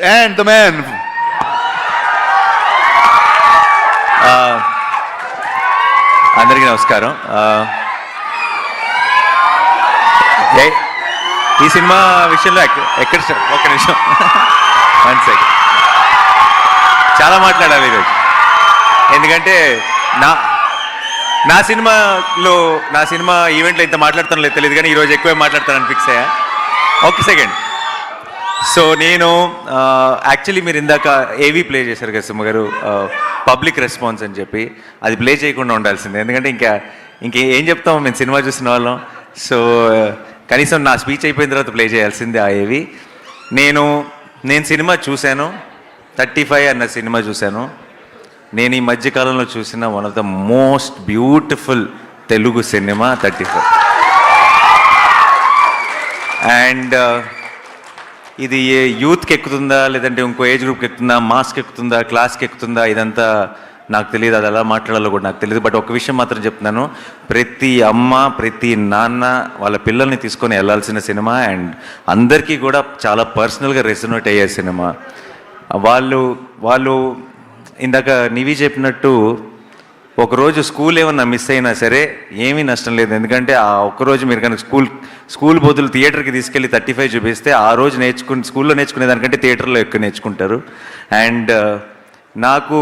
and the man. అందరికీ నమస్కారం. ఈ సినిమా విషయంలో ఎక్కడ ఒక్క నిమిషం, 1 సెకండ్, చాలా మాట్లాడాలి ఈరోజు. ఎందుకంటే నా సినిమా ఈవెంట్లో ఇంత మాట్లాడతాను లేదు తెలియదు, కానీ ఈరోజు ఎక్కువే మాట్లాడతానని ఫిక్స్ అయ్యా. ఒక్క సెకండ్. సో నేను యాక్చువల్లీ మీరు ఇందాక ఏవి ప్లే చేశారు కదా సింహ గారు, పబ్లిక్ రెస్పాన్స్ అని చెప్పి, అది ప్లే చేయకుండా ఉండాల్సిందే. ఎందుకంటే ఇంకేం చెప్తాము, మేము సినిమా చూసిన వాళ్ళం. సో కనీసం నా స్పీచ్ అయిపోయిన తర్వాత ప్లే చేయాల్సిందే ఆ ఏవి. నేను సినిమా చూశాను, 35 అన్న సినిమా చూశాను. నేను ఈ మధ్యకాలంలో చూసిన one of the most beautiful Telugu cinema 35. And ఇది యూత్కి ఎక్కుతుందా, లేదంటే ఇంకో ఏజ్ గ్రూప్కి ఎక్కుతుందా, మాస్కి ఎక్కుతుందా, క్లాస్కి ఎక్కుతుందా, ఇదంతా నాకు తెలియదు, అది ఎలా మాట్లాడాలో కూడా నాకు తెలియదు. బట్ ఒక విషయం మాత్రం చెప్తున్నాను, ప్రతి అమ్మ ప్రతి నాన్న వాళ్ళ పిల్లల్ని తీసుకొని వెళ్ళాల్సిన సినిమా. అండ్ అందరికీ కూడా చాలా పర్సనల్గా రెసొనేట్ అయ్యే సినిమా. వాళ్ళు ఇందాక నివి చెప్పినట్టు ఒకరోజు స్కూల్ ఏమన్నా మిస్ అయినా సరే ఏమీ నష్టం లేదు. ఎందుకంటే ఆ ఒక్కరోజు మీరు కనుక స్కూల్ బదులు థియేటర్కి తీసుకెళ్ళి 35 చూపిస్తే ఆ రోజు స్కూల్లో నేర్చుకునే దానికంటే థియేటర్లో ఎక్కువ నేర్చుకుంటారు. అండ్ నాకు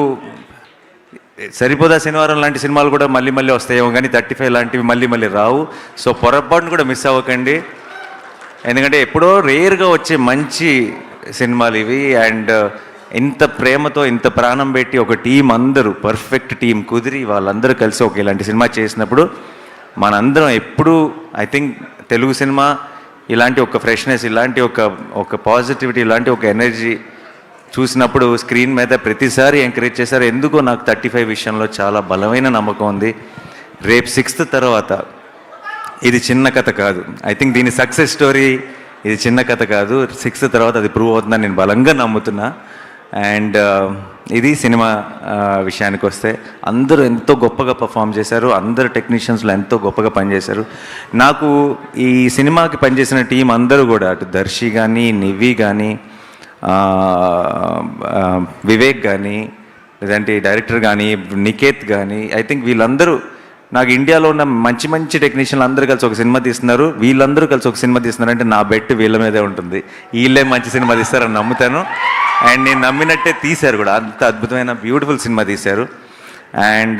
సరిపోదా శనివారం లాంటి సినిమాలు కూడా మళ్ళీ వస్తాయేమో, కానీ 35 లాంటివి మళ్ళీ రావు. సో పొరపాటును కూడా మిస్ అవ్వకండి, ఎందుకంటే ఎప్పుడో రేర్గా వచ్చే మంచి సినిమాలు ఇవి. అండ్ ఇంత ప్రేమతో ఇంత ప్రాణం పెట్టి ఒక టీం, అందరూ పర్ఫెక్ట్ టీం కుదిరి వాళ్ళందరూ కలిసి ఒక ఇలాంటి సినిమా చేసినప్పుడు మనందరం ఎప్పుడూ ఐ థింక్ తెలుగు సినిమా ఇలాంటి ఒక ఫ్రెష్నెస్, ఇలాంటి ఒక పాజిటివిటీ, ఇలాంటి ఒక ఎనర్జీ చూసినప్పుడు స్క్రీన్ మీద ప్రతిసారి ఎంకరేజ్ చేశారు. ఎందుకో నాకు 35 విషయంలో చాలా బలమైన నమ్మకం ఉంది. రేపు 6th తర్వాత ఇది చిన్న కథ కాదు. ఐ థింక్ దీని సక్సెస్ స్టోరీ ఇది చిన్న కథ కాదు. 6th తర్వాత అది ప్రూవ్ అవుతుందని నేను బలంగా నమ్ముతున్నా. అండ్ ఇది సినిమా విషయానికి వస్తే అందరూ ఎంతో గొప్పగా పర్ఫామ్ చేశారు, అందరు టెక్నీషియన్స్లో ఎంతో గొప్పగా పనిచేశారు. నాకు ఈ సినిమాకి పనిచేసిన టీం అందరూ కూడా, అటు దర్శి కానీ, నివి కానీ, వివేక్ కానీ, లేదంటే డైరెక్టర్ కానీ, నికేత్ కానీ, ఐ థింక్ వీళ్ళందరూ నాకు ఇండియాలో ఉన్న మంచి టెక్నీషియన్లు అందరూ కలిసి ఒక సినిమా తీస్తున్నారు. వీళ్ళందరూ కలిసి ఒక సినిమా తీస్తున్నారు అంటే నా బెట్ వీళ్ళ మీదే ఉంటుంది. వీళ్ళే మంచి సినిమా తీస్తారని నమ్ముతాను. అండ్ నేను నమ్మినట్టే తీశారు కూడా, అంత అద్భుతమైన బ్యూటిఫుల్ సినిమా తీశారు. అండ్